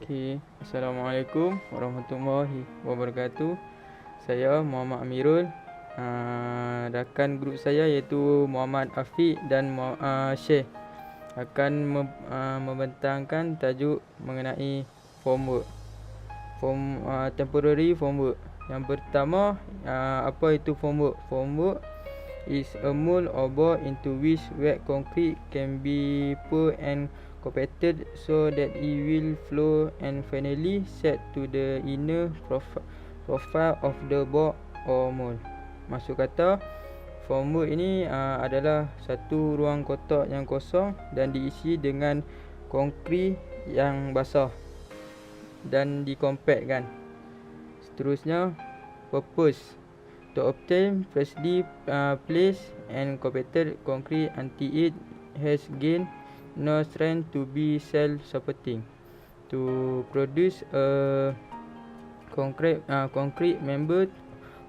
Assalamualaikum warahmatullahi wabarakatuh. Saya Muhammad Amirul. Rakan grup saya iaitu Muhammad Afiq dan Syekh akan membentangkan tajuk mengenai formwork. Temporary formwork. Yang pertama, apa itu formwork? Formwork is a mold or board into which wet concrete can be poured and compacted so that it will flow and finally set to the inner profile of the board or mold. Maksud kata, formwork ini adalah satu ruang kotak yang kosong dan diisi dengan konkrit yang basah dan dikompakkan. Seterusnya, purpose to obtain freshly placed and compacted concrete until it has gained no strength to be self-supporting, to produce a concrete member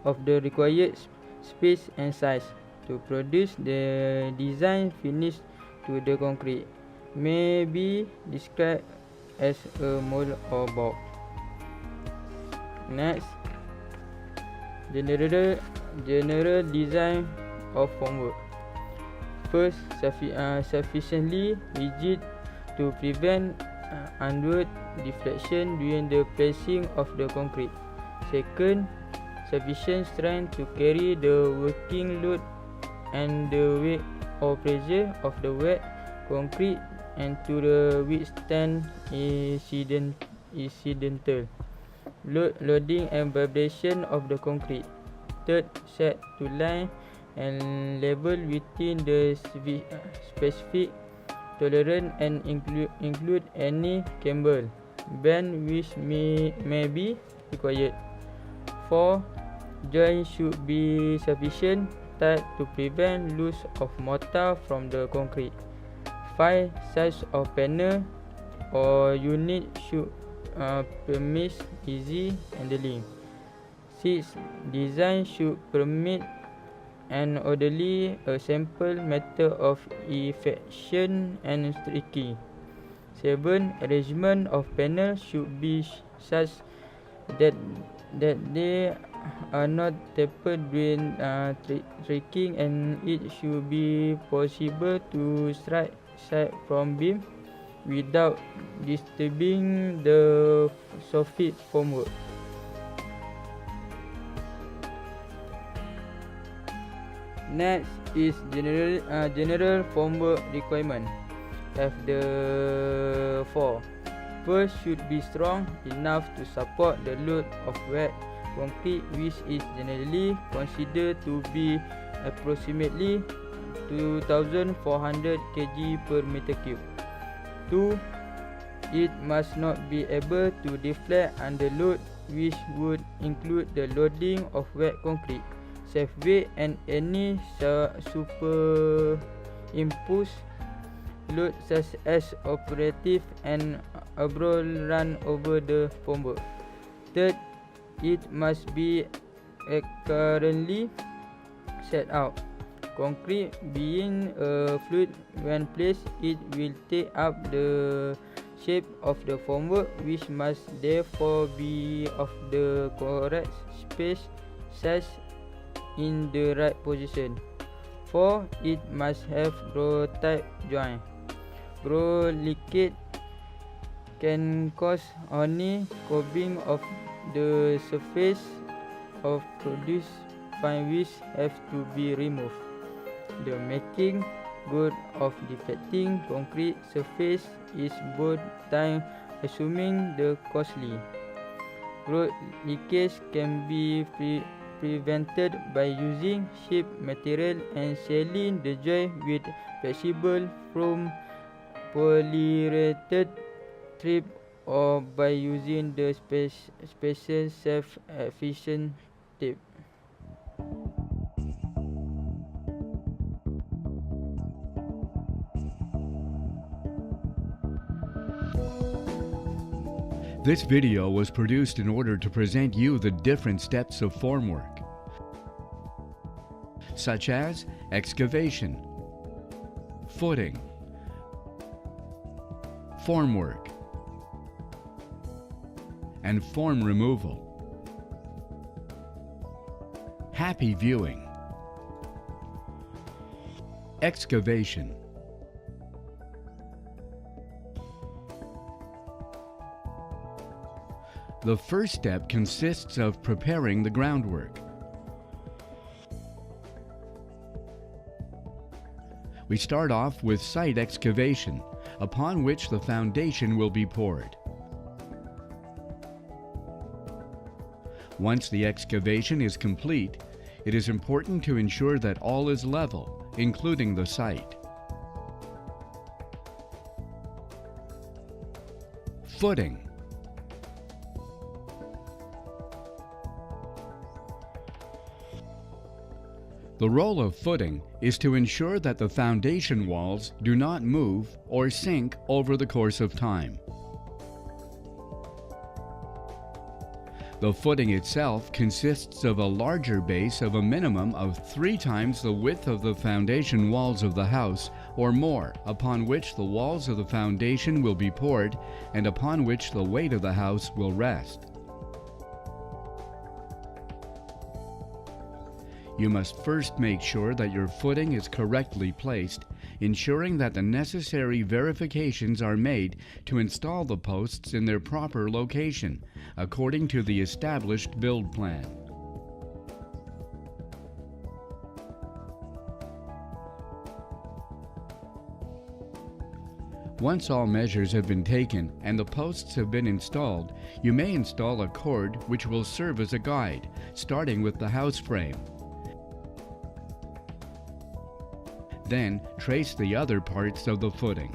of the required space and size, to produce the design finish to the concrete, may be described as a mold or board. Next, general design of formwork. First, sufficiently rigid to prevent onward deflection during the placing of the concrete. Second, sufficient strength to carry the working load and the weight or pressure of the wet concrete and to withstand incidental loading and vibration of the concrete. Third, set to line and level within the specific tolerance and include any cable bend which may be required. 4. Joint should be sufficient tight to prevent loss of mortar from the concrete. 5. Size of panel or unit should permit easy handling. 6. Design should permit an orderly sample method of effection and streaking. 7. Arrangement of panels should be such that they are not tapered during streaking, and it should be possible to strike side from beam without disturbing the soffit formwork. Next is general formwork requirement. Have the 4. First, should be strong enough to support the load of wet concrete, which is generally considered to be approximately 2,400 kg per meter cube. 2. It must not be able to deflect under load, which would include the loading of wet concrete, self weight, and any superimposed load such as operative and abroad run over the formwork. Third, it must be accurately set out. Concrete being a fluid, when placed, it will take up the shape of the formwork, which must therefore be of the correct space, size, in the right position. 4. It must have groove type joint. Groove leakage can cause honey cobbing of the surface of produced fine, which have to be removed. The making good of deflecting concrete surface is both time assuming the costly. Groove leakage can be prevented by using cheap material and sealing the joint with flexible foam, polyurethane strip, or by using the special self-efficient tape. This video was produced in order to present you the different steps of formwork, such as excavation, footing, formwork, and form removal. Happy viewing. Excavation. The first step consists of preparing the groundwork. We start off with site excavation, upon which the foundation will be poured. Once the excavation is complete, it is important to ensure that all is level, including the site. Footing. The role of footing is to ensure that the foundation walls do not move or sink over the course of time. The footing itself consists of a larger base of a minimum of 3 times the width of the foundation walls of the house or more, upon which the walls of the foundation will be poured and upon which the weight of the house will rest. You must first make sure that your footing is correctly placed, ensuring that the necessary verifications are made to install the posts in their proper location, according to the established build plan. Once all measures have been taken and the posts have been installed, you may install a cord which will serve as a guide, starting with the house frame. Then trace the other parts of the footing.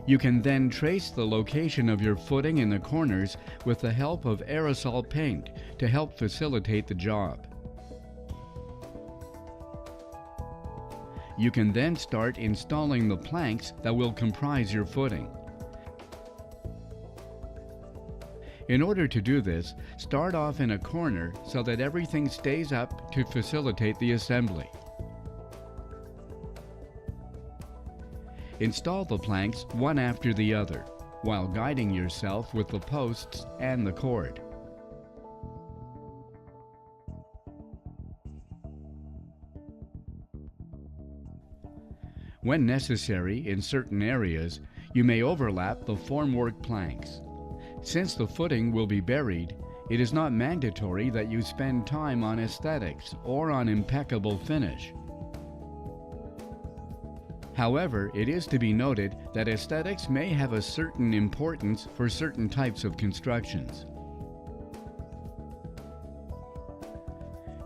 You can then trace the location of your footing in the corners with the help of aerosol paint to help facilitate the job. You can then start installing the planks that will comprise your footing. In order to do this, start off in a corner so that everything stays up to facilitate the assembly. Install the planks one after the other, while guiding yourself with the posts and the cord. When necessary in certain areas, you may overlap the formwork planks. Since the footing will be buried, it is not mandatory that you spend time on aesthetics or on impeccable finish. However, it is to be noted that aesthetics may have a certain importance for certain types of constructions.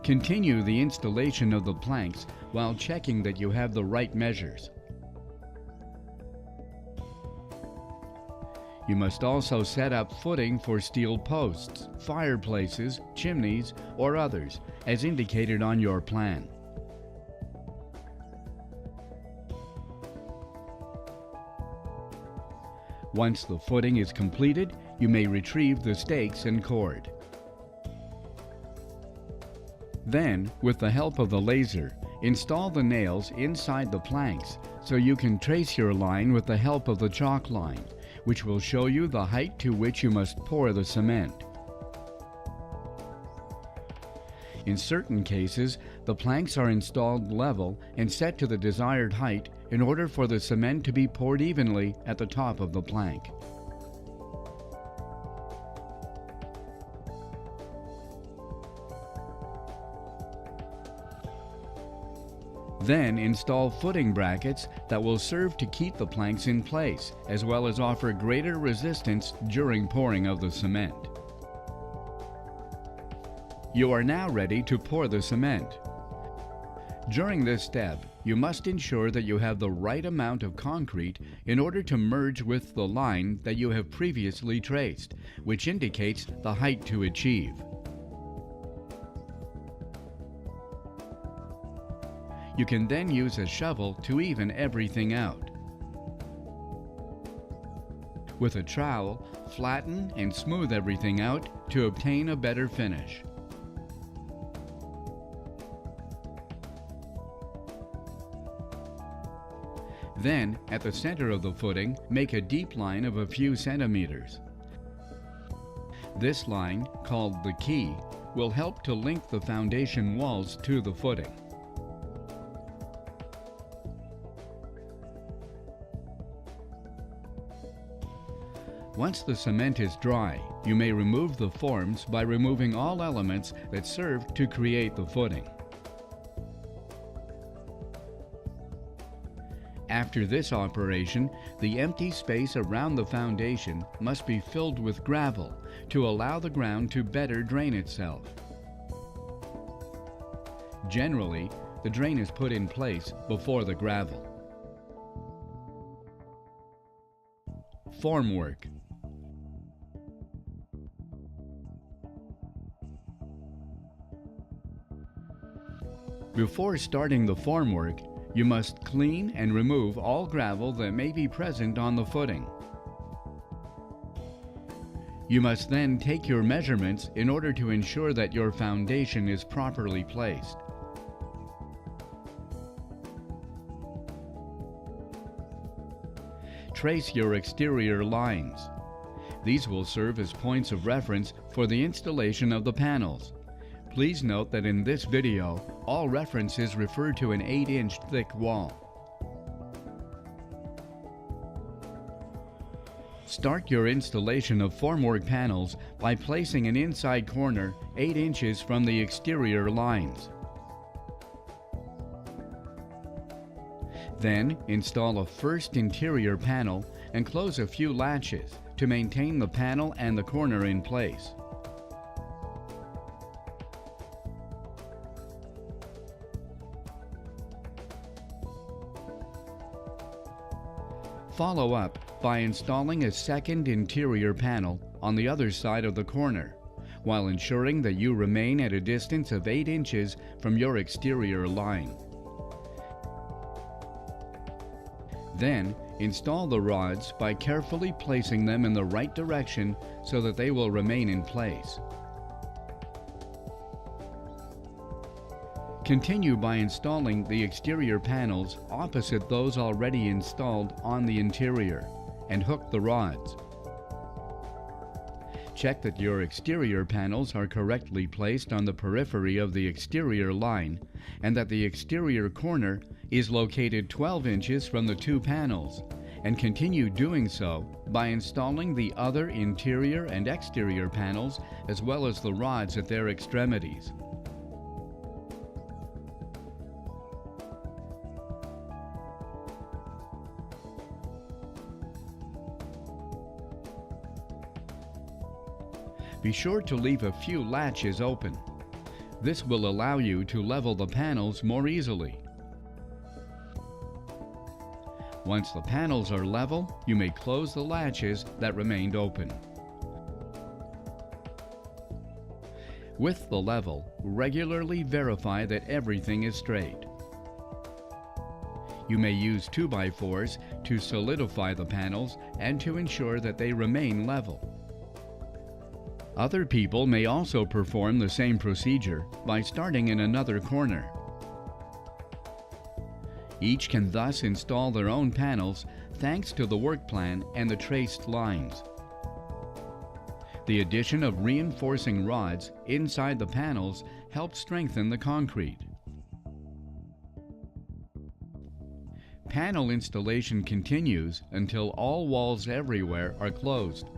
Continue the installation of the planks while checking that you have the right measures. You must also set up footing for steel posts, fireplaces, chimneys, or others, as indicated on your plan. Once the footing is completed, you may retrieve the stakes and cord. Then, with the help of the laser, install the nails inside the planks so you can trace your line with the help of the chalk line, which will show you the height to which you must pour the cement. In certain cases, the planks are installed level and set to the desired height in order for the cement to be poured evenly at the top of the plank. Then install footing brackets that will serve to keep the planks in place, as well as offer greater resistance during pouring of the cement. You are now ready to pour the cement. During this step, you must ensure that you have the right amount of concrete in order to merge with the line that you have previously traced, which indicates the height to achieve. You can then use a shovel to even everything out. With a trowel, flatten and smooth everything out to obtain a better finish. Then, at the center of the footing, make a deep line of a few centimeters. This line, called the key, will help to link the foundation walls to the footing. Once the cement is dry, you may remove the forms by removing all elements that serve to create the footing. After this operation, the empty space around the foundation must be filled with gravel to allow the ground to better drain itself. Generally, the drain is put in place before the gravel. Formwork. Before starting the formwork, you must clean and remove all gravel that may be present on the footing. You must then take your measurements in order to ensure that your foundation is properly placed. Trace your exterior lines. These will serve as points of reference for the installation of the panels. Please note that in this video, all references refer to an 8-inch thick wall. Start your installation of formwork panels by placing an inside corner 8 inches from the exterior lines. Then, install a first interior panel and close a few latches to maintain the panel and the corner in place. Follow up by installing a second interior panel on the other side of the corner, while ensuring that you remain at a distance of 8 inches from your exterior line. Then, install the rods by carefully placing them in the right direction so that they will remain in place. Continue by installing the exterior panels opposite those already installed on the interior, and hook the rods. Check that your exterior panels are correctly placed on the periphery of the exterior line, and that the exterior corner is located 12 inches from the two panels, and continue doing so by installing the other interior and exterior panels as well as the rods at their extremities. Be sure to leave a few latches open. This will allow you to level the panels more easily. Once the panels are level, you may close the latches that remained open. With the level, regularly verify that everything is straight. You may use 2x4s to solidify the panels and to ensure that they remain level. Other people may also perform the same procedure by starting in another corner. Each can thus install their own panels thanks to the work plan and the traced lines. The addition of reinforcing rods inside the panels helps strengthen the concrete. Panel installation continues until all walls everywhere are closed.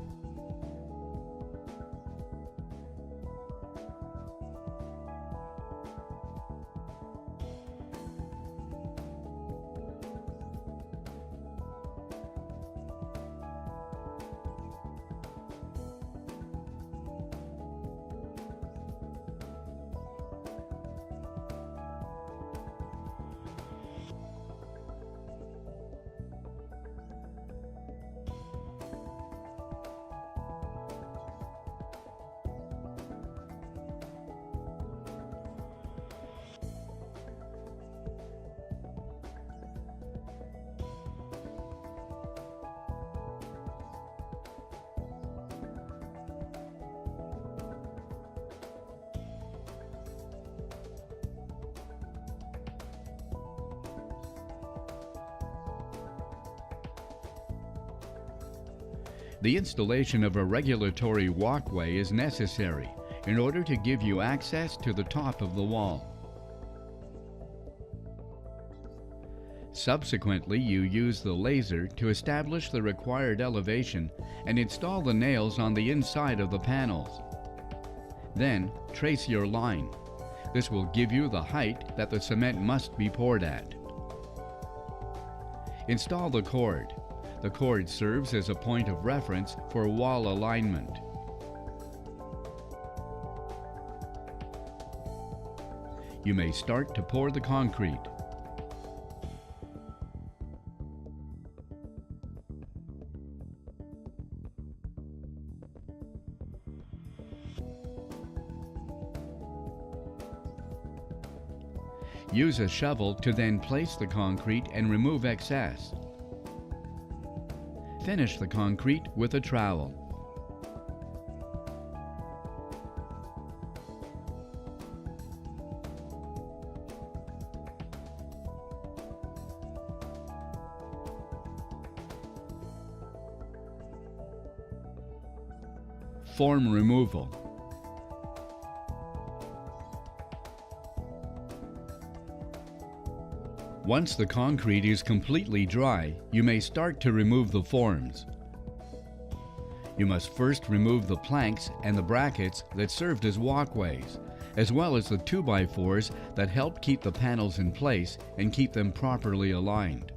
The installation of a regulatory walkway is necessary in order to give you access to the top of the wall. Subsequently, you use the laser to establish the required elevation and install the nails on the inside of the panels. Then, trace your line. This will give you the height that the cement must be poured at. Install the cord. The cord serves as a point of reference for wall alignment. You may start to pour the concrete. Use a shovel to then place the concrete and remove excess. Finish the concrete with a trowel. Form removal. Once the concrete is completely dry, you may start to remove the forms. You must first remove the planks and the brackets that served as walkways, as well as the 2x4s that help keep the panels in place and keep them properly aligned.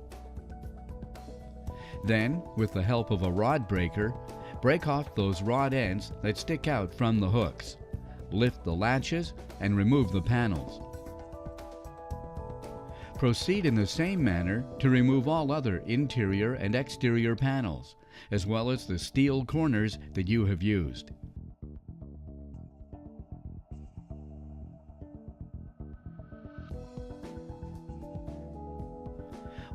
Then, with the help of a rod breaker, break off those rod ends that stick out from the hooks. Lift the latches and remove the panels. Proceed in the same manner to remove all other interior and exterior panels, as well as the steel corners that you have used.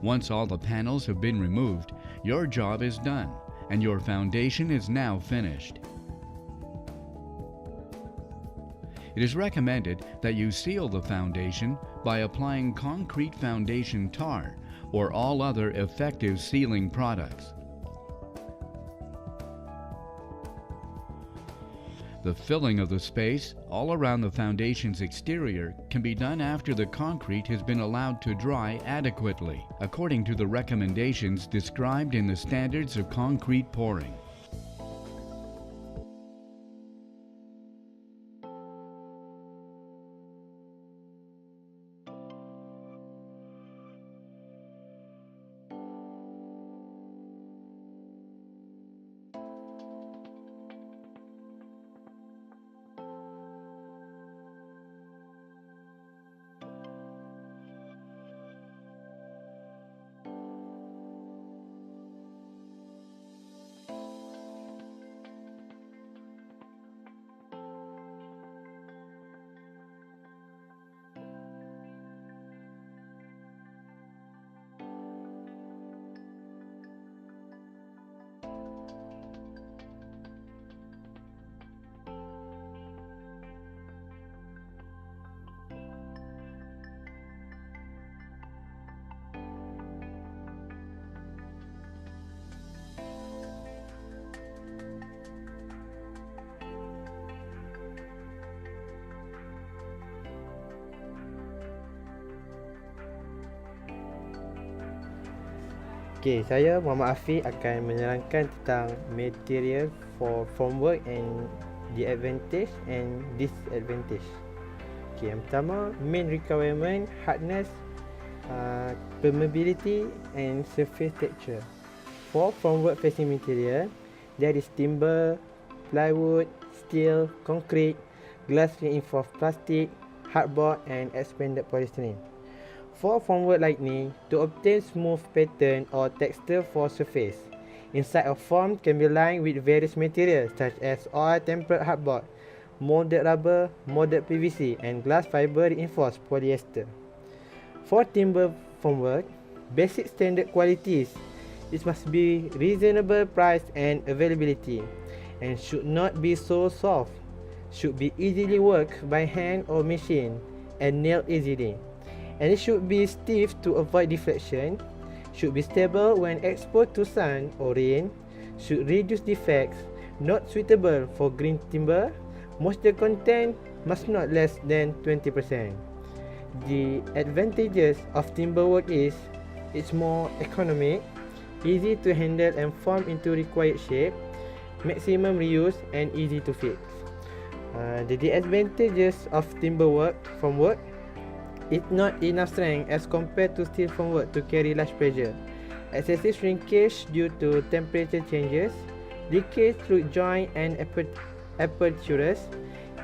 Once all the panels have been removed, your job is done, and your foundation is now finished. It is recommended that you seal the foundation by applying concrete foundation tar or all other effective sealing products. The filling of the space all around the foundation's exterior can be done after the concrete has been allowed to dry adequately, according to the recommendations described in the Standards of Concrete Pouring. Okey, saya Muhammad Afiq akan menerangkan tentang material for formwork and the advantage and disadvantage. Okey, yang pertama, main requirement, hardness, permeability and surface texture. For formwork facing material, there is timber, plywood, steel, concrete, glass reinforced plastic, hardboard and expanded polystyrene. For formwork lighting, to obtain smooth pattern or texture for surface, inside a form can be lined with various materials such as oil tempered hardboard, molded rubber, molded PVC and glass fiber reinforced polyester. For timber formwork, basic standard qualities, it must be reasonable price and availability, and should not be so soft, should be easily worked by hand or machine and nailed easily. And it should be stiff to avoid deflection, should be stable when exposed to sun or rain, should reduce defects, not suitable for green timber. Moisture content must not less than 20%. The advantages of timber work is it's more economic, easy to handle and form into required shape, maximum reuse and easy to fix. The disadvantages of timber work from work, it's not enough strength as compared to steel formwork to carry large pressure. Excessive shrinkage due to temperature changes, leakage through joint and apertures,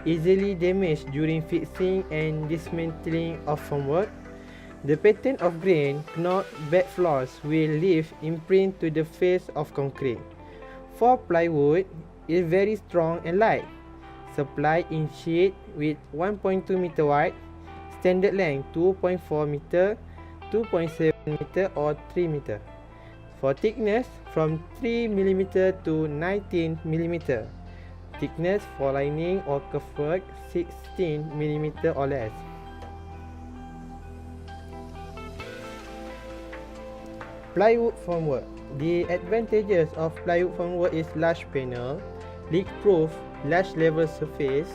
easily damaged during fixing and dismantling of formwork. The pattern of grain, knot, bed floors will leave imprint to the face of concrete. For plywood, is very strong and light. Supplied in sheet with 1.2 meter wide, standard length 2.4 meter, 2.7 meter or 3 meter. For thickness from 3 mm to 19 mm. Thickness for lining or curved 16 mm or less. Plywood formwork. The advantages of plywood formwork is large panel, leak-proof, large level surface,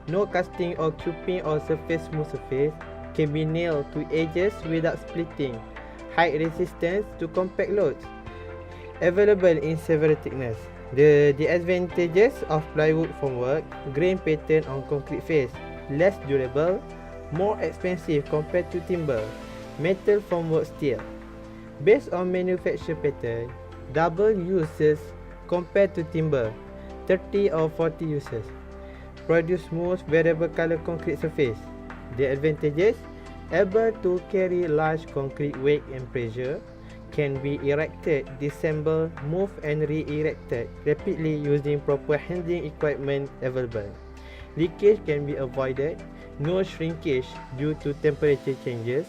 no casting or cuping or surface smooth surface, can be nailed to edges without splitting, height resistance to compact loads, available in several thickness. The disadvantages of plywood formwork, grain pattern on concrete face, less durable, more expensive compared to timber, metal formwork steel. Based on manufacture pattern, double uses compared to timber, 30 or 40 uses. Produce smooth variable color concrete surface. The advantages, able to carry large concrete weight and pressure, can be erected, disassembled, moved and re-erected rapidly using proper handling equipment available. Leakage can be avoided, no shrinkage due to temperature changes,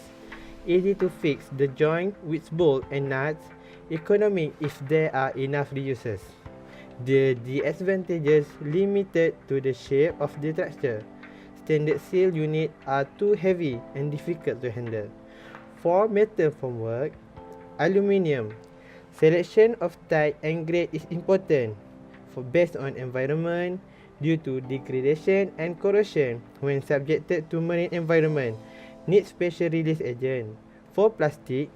easy to fix the joint with bolts and nuts, economic if there are enough reuses. The disadvantages limited to the shape of the structure. Standard steel units are too heavy and difficult to handle. For metal formwork, aluminium. Selection of type and grade is important for based on environment due to degradation and corrosion when subjected to marine environment. Needs special release agent. For plastic,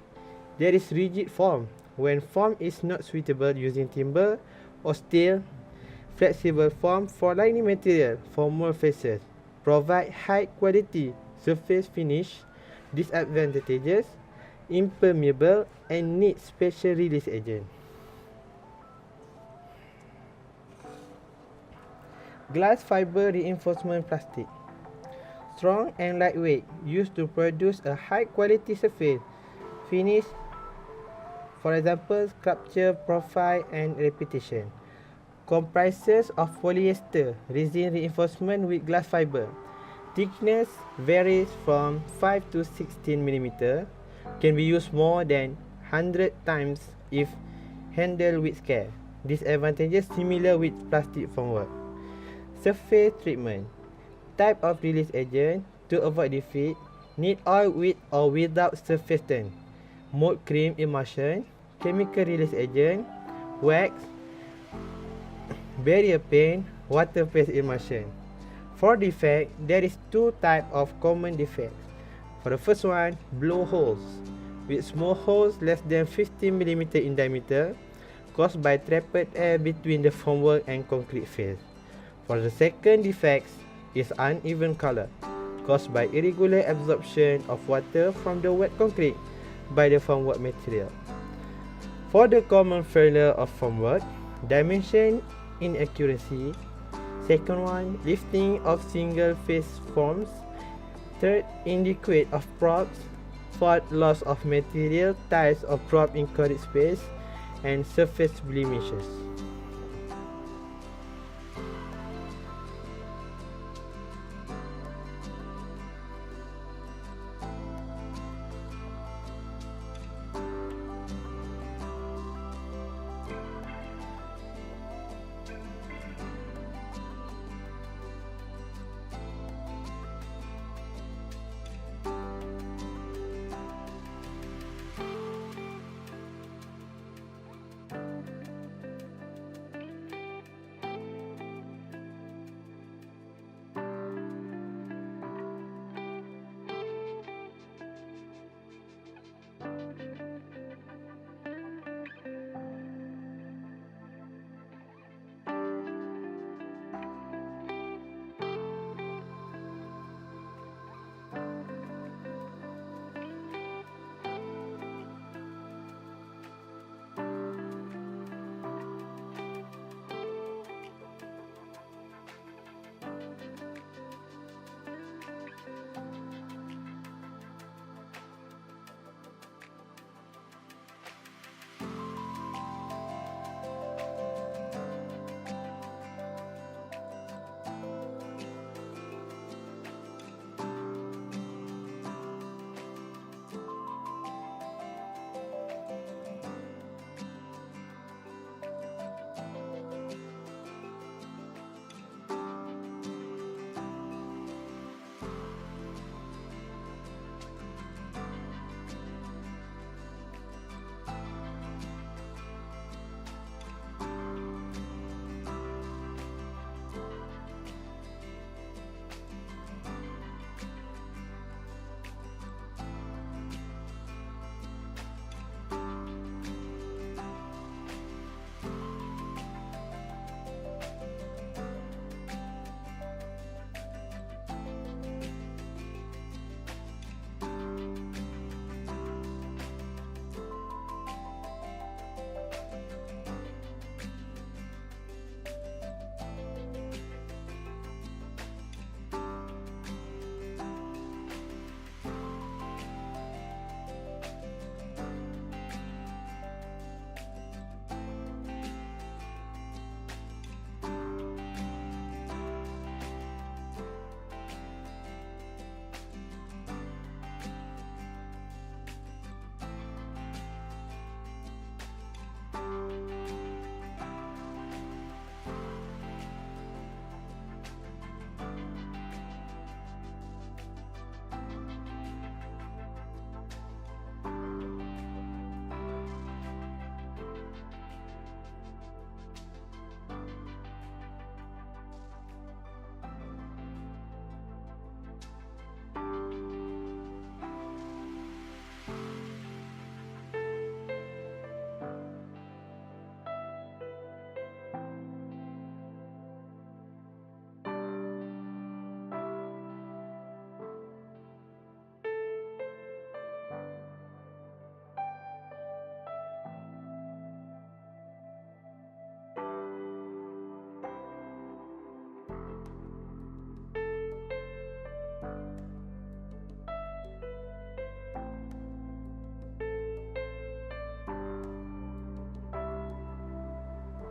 there is rigid form. When form is not suitable using timber or steel, flexible form for lining material for more faces. Provide high quality surface finish. Disadvantages, impermeable and need special release agent. Glass fiber reinforcement plastic. Strong and lightweight, used to produce a high quality surface finish, for example sculpture, profile and repetition. Comprises of polyester resin reinforcement with glass fiber. Thickness varies from 5 to 16 mm. Can be used more than 100 times if handled with care. Disadvantages similar with plastic formwork. Surface treatment. Type of release agent to avoid defect. Need oil with or without surfactant. Mold cream emulsion. Chemical release agent. Wax. Barrier paint. Water-based emulsion. For defect, there is two types of common defects. For the first one, blowholes, with small holes less than 15 mm in diameter, caused by trapped air between the formwork and concrete face. For the second defect is uneven color, caused by irregular absorption of water from the wet concrete by the formwork material. For the common failure of formwork, dimension inaccuracy. Second one, lifting of single face forms. Third, inadequate of props. Fourth, loss of material, tiles or prop in correct space, and surface blemishes.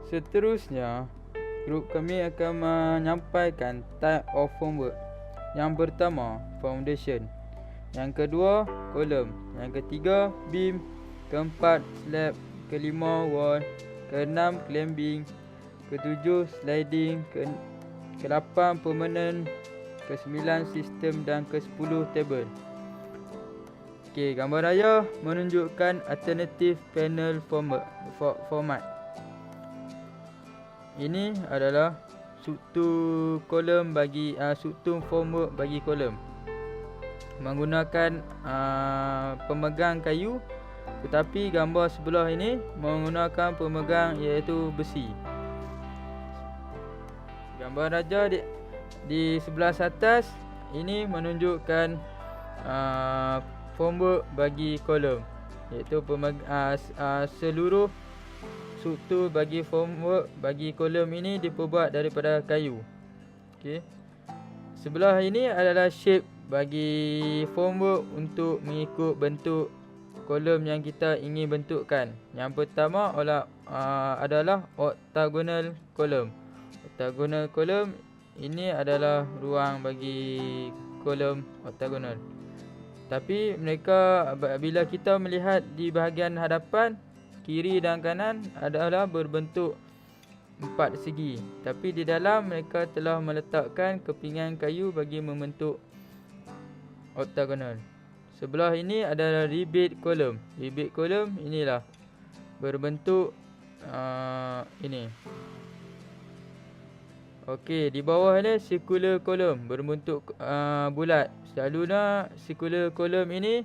Seterusnya, grup kami akan menyampaikan type of formwork. Yang pertama, foundation. Yang kedua, kolom. Yang ketiga, beam. Keempat, slab. Kelima, wall. Keenam, clamping. Ketujuh, sliding. Ke-8, permanent. Ke-9, sistem. Dan ke-10, table. Okey, gambar raya menunjukkan alternative panel format. Ini adalah struktur kolom bagi struktur formwork bagi kolom. Menggunakan pemegang kayu, tetapi gambar sebelah ini menggunakan pemegang iaitu besi. Gambar raja di sebelah atas ini menunjukkan formwork bagi kolom, iaitu seluruh struktur bagi formwork bagi kolom ini diperbuat daripada kayu. Okey. Sebelah ini adalah shape bagi formwork untuk mengikut bentuk kolom yang kita ingin bentukkan. Yang pertama adalah octagonal kolom. Octagonal kolom ini adalah ruang bagi kolom octagonal. Tapi mereka, bila kita melihat di bahagian hadapan, kiri dan kanan adalah berbentuk empat segi. Tapi di dalam mereka telah meletakkan kepingan kayu bagi membentuk octagonal. Sebelah ini adalah rebate kolom. Rebate kolom inilah berbentuk ini. Okey, di bawah ni circular kolom berbentuk bulat. Selalunya circular kolom ini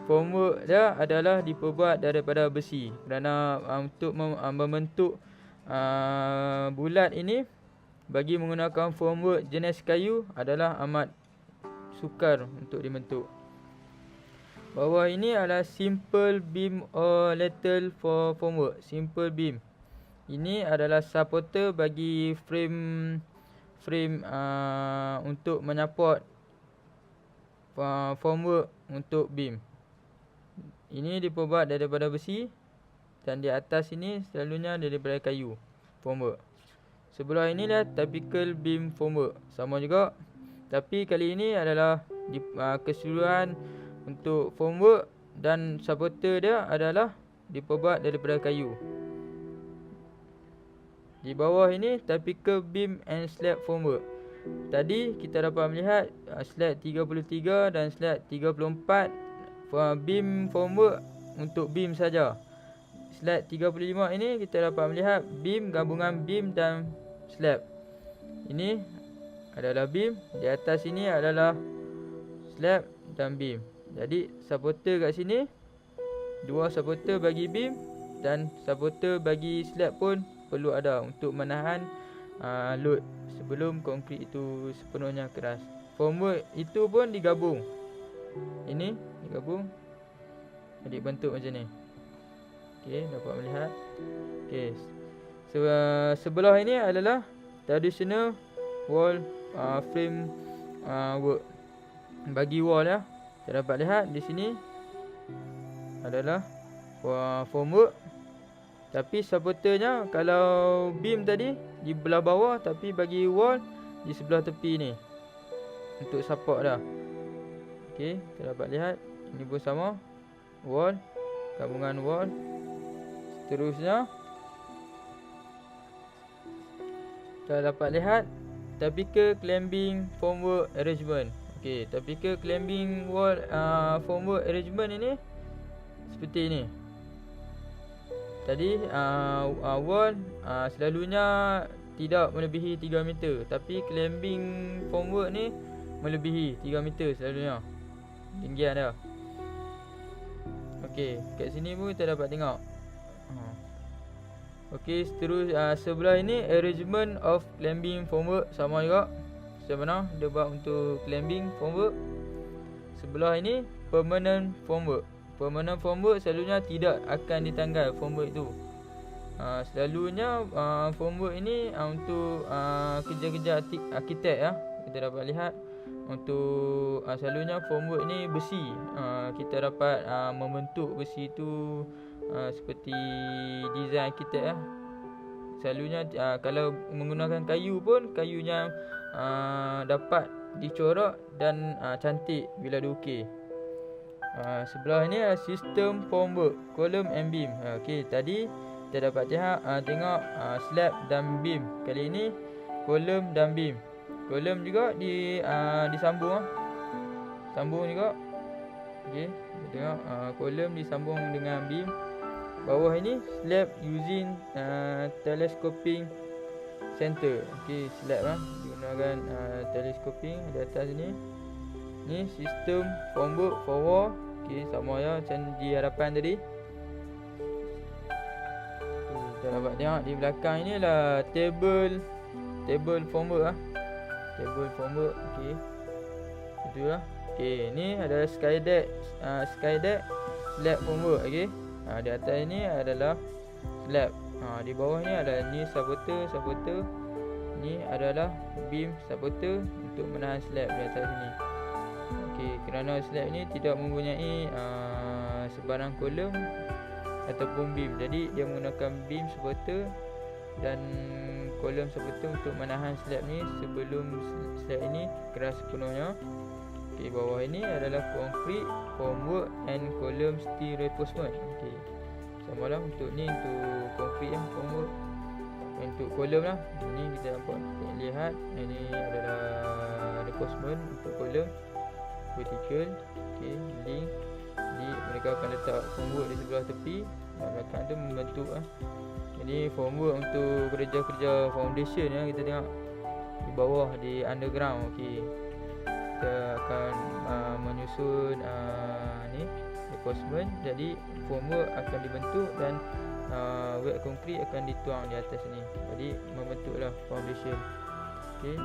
formwork dia adalah diperbuat daripada besi, kerana untuk membentuk bulat ini bagi menggunakan formwork jenis kayu adalah amat sukar untuk dibentuk. Bawah ini adalah simple beam or lateral for formwork. Simple beam ini adalah supporter bagi frame untuk menyupport formwork untuk beam. Ini diperbuat daripada besi dan di atas ini selalunya daripada kayu formwork. Sebelah inilah typical beam formwork. Sama juga, tapi kali ini adalah keseluruhan untuk formwork dan supporter dia adalah diperbuat daripada kayu. Di bawah ini typical beam and slab formwork. Tadi kita dapat melihat slab 33 dan slab 34 beam formwork untuk beam saja. Slab 35 ini kita dapat melihat beam, gabungan beam dan slab. Ini adalah beam, di atas ini adalah slab dan beam. Jadi supporter kat sini, dua supporter bagi beam dan supporter bagi slab pun perlu ada untuk menahan load sebelum konkrit itu sepenuhnya keras. Formwork itu pun digabung. Ini digabung jadi bentuk macam ni. Okey, dapat melihat. Okey. Sebelah ini adalah traditional wall frame work. Bagi wall ya. Kita dapat lihat di sini adalah formwork. Tapi supporternya kalau beam tadi di belah bawah, tapi bagi wall di sebelah tepi ni untuk support dah. Okey, kita dapat lihat ini pun sama. Wall, gabungan wall. Seterusnya kita dapat lihat typical clamping formwork arrangement. Okey, typical clamping wall formwork arrangement ini seperti ini. Tadi wall selalunya tidak melebihi 3 meter, tapi clamping formwork ni melebihi 3 meter selalunya tinggian dia. Okey, kat sini pun kita dapat tengok. Okey, sebelah ini arrangement of clamping formwork sama juga. Sebenarnya dia buat untuk clamping formwork. Sebelah ini permanent formwork. Permanent formwork selalunya tidak akan ditanggal formwork itu. Selalunya formwork ini untuk kerja-kerja arkitek ya. Kita dapat lihat untuk selalunya formwork ni besi. Kita dapat membentuk besi itu seperti design arkitek ya. selalunya kalau menggunakan kayu pun kayunya dapat dicorak dan cantik bila diukir. Sebelah ni adalah sistem formwork, column and beam. Okey, tadi kita dapat tengok slab dan beam. Kali ini column dan beam. Column juga disambung sambung juga. Okey, kita tengok column disambung dengan beam. Bawah ini slab using telescoping center. Okey, slab digunakan telescoping di atas ni. Ni sistem formwork for wall. Okey, sama ya macam di hadapan tadi. Kita dapat tengok di belakang ni lah table formwork Table formwork. Okey. Itulah. Okey, ni adalah skydeck slab formwork. Okey. Di atas ni adalah slab. Di bawah ni adalah ni supporter. Ni adalah beam supporter untuk menahan slab di atas sini. Okey, kerana slab ni tidak mempunyai sebarang kolom ataupun beam. Jadi dia menggunakan beam supporter dan kolom supporter untuk menahan slab ni sebelum slab ini keras sepenuhnya. Okey, bawah ini adalah concrete formwork and column steel reinforcement. Okey. Samalah untuk ni untuk concrete formwork. Untuk kolom lah. Ini kita dapat lihat ini adalah reinforcement untuk kolom vertical. Okey, link. Jadi mereka akan letak formwork di sebelah tepi dan belakang tu membentuk Jadi formwork untuk kerja-kerja foundation kita tengok di bawah di underground. Okey, kita akan menyusun ni reinforcement. Jadi formwork akan dibentuk dan wet concrete akan dituang di atas ni. Jadi membentuklah foundation. Okey.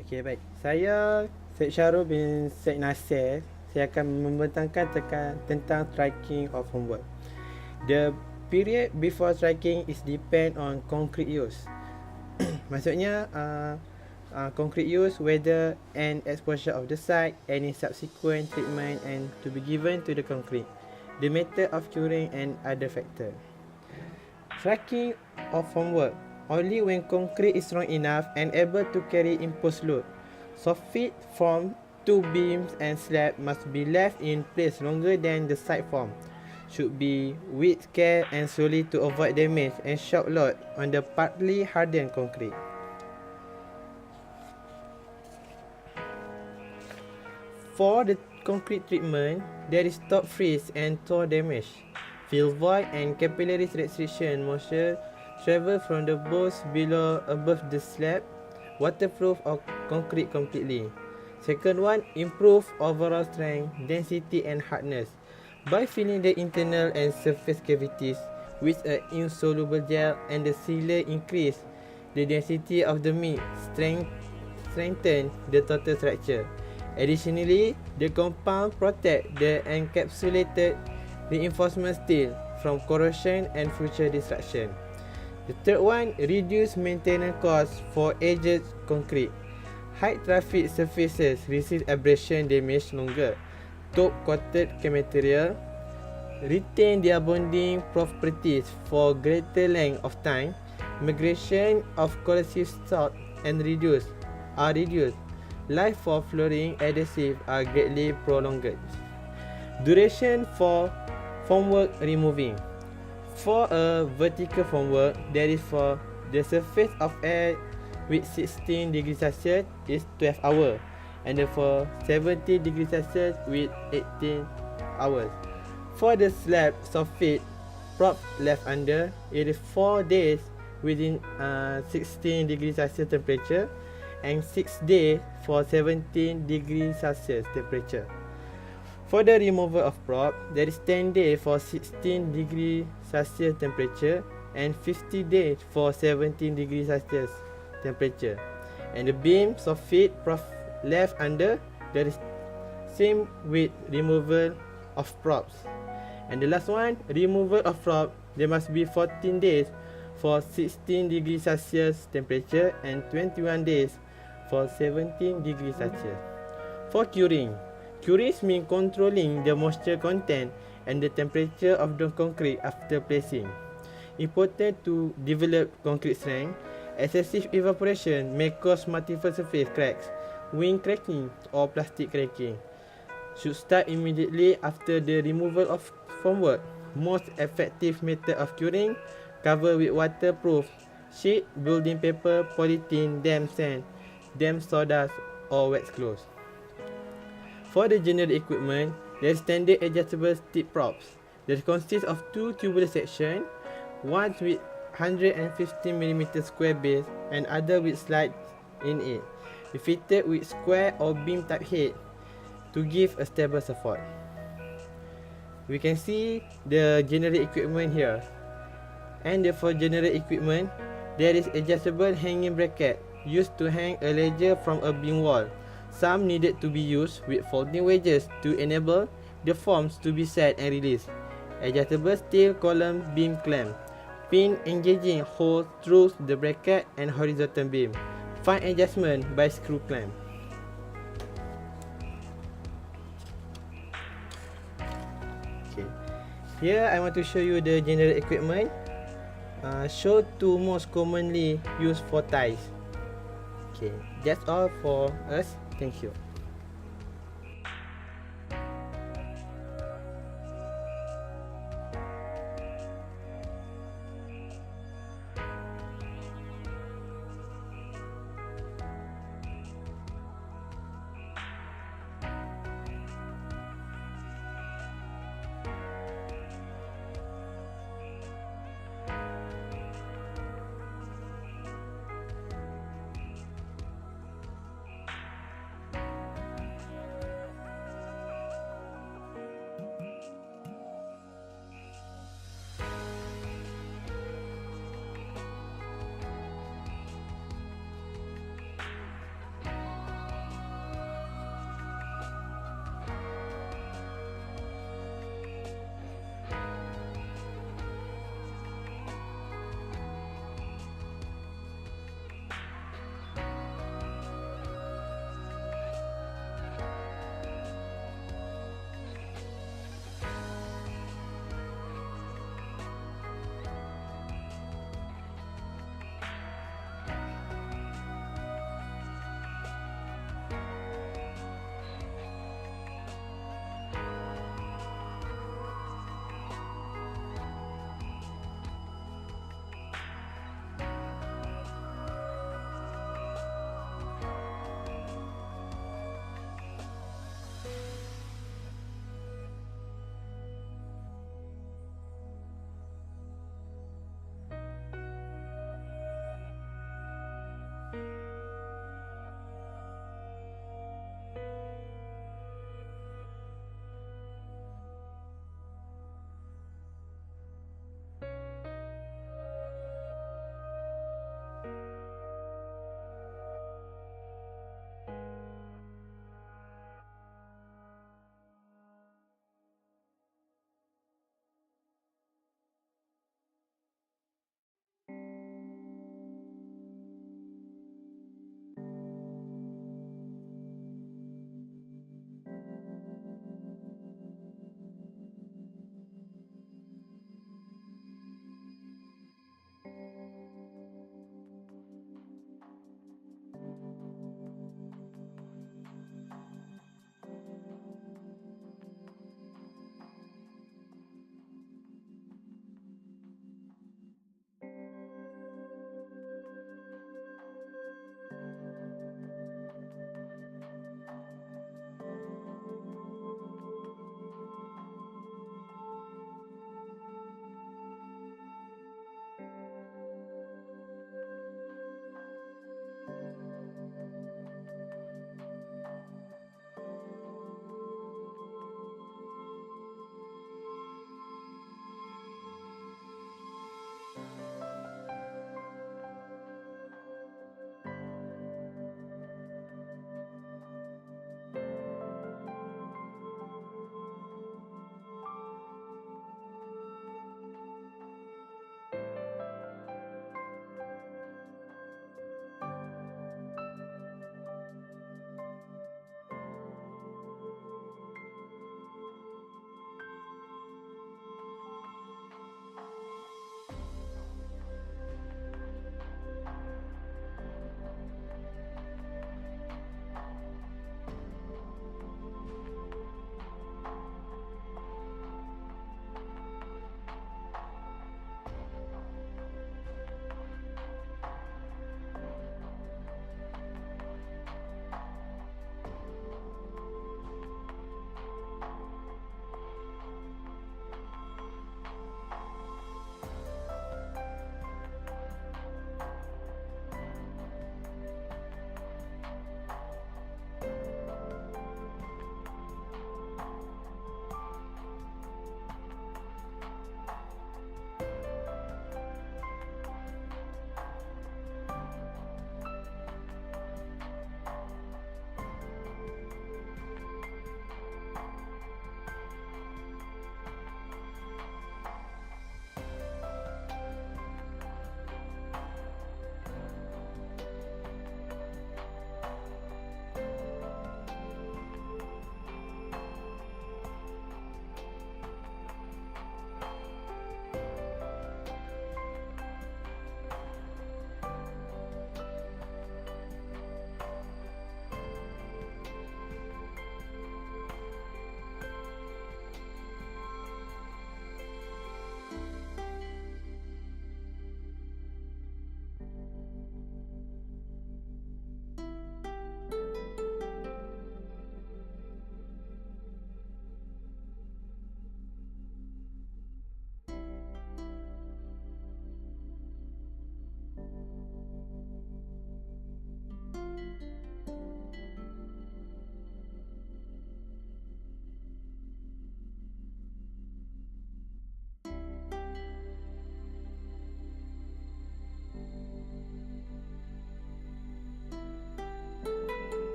Okey, baik. Saya Syed Syarul bin Syed Nasir. Saya akan membentangkan tentang striking of formwork. The period before striking is depend on concrete use. Maksudnya concrete use, weather and exposure of the site, any subsequent treatment and to be given to the concrete, the method of curing and other factor. Striking of formwork only when concrete is strong enough and able to carry imposed load. Soffit from two beams and slab must be left in place longer than the site form. Should be with care and slowly to avoid damage and shock load on the partly hardened concrete. For the concrete treatment, there is top freeze and toe damage, fill void and capillary restriction moisture travel from the bolts below above the slab, waterproof or concrete completely. Second one, improve overall strength, density and hardness by filling the internal and surface cavities with an insoluble gel, and the sealer increase the density of the mix, strengthen the total structure. Additionally, the compound protect the encapsulated reinforcement steel from corrosion and future destruction. The third one, reduce maintenance costs for aged concrete. High traffic surfaces receive abrasion damage longer. Top coated material retain their bonding properties for greater length of time. Migration of corrosive salt and reduced. Life for flooring adhesive are greatly prolonged. Duration for formwork removing. For a vertical formwork, that is for the surface of air with 16 degrees Celsius is 12 hours, and for 70 degrees Celsius with 18 hours. For the slab soffit prop left under, it is 4 days within 16 degrees Celsius temperature and 6 days for 17 degrees Celsius temperature. For the removal of prop, there is 10 days for 16 degrees Celsius temperature and 50 days for 17 degrees Celsius temperature. And the beam soffit prop left under, there is same with removal of props. And the last one, removal of prop, there must be 14 days for 16 degrees Celsius temperature and 21 days for 17 degrees Celsius. For curing, curing means controlling the moisture content and the temperature of the concrete after placing. Important to develop concrete strength. Excessive evaporation may cause multiple surface cracks, wing cracking or plastic cracking. Should start immediately after the removal of formwork. Most effective method of curing, cover with waterproof sheet, building paper, polythene, damp sand, damp sawdust or wet cloth. For the general equipment, there is standard adjustable stick props that consists of two tubular sections, one with 150mm square base and other with slides in it, fitted with square or beam type head to give a stable support. We can see the general equipment here. And for general equipment, there is adjustable hanging bracket used to hang a ledger from a beam wall. Some needed to be used with folding wedges to enable the forms to be set and released. Adjustable steel column beam clamp, pin engaging holes through the bracket and horizontal beam. Fine adjustment by screw clamp. Okay. Here I want to show you the general equipment. Show two most commonly used for ties. Okay, that's all for us. Thank you.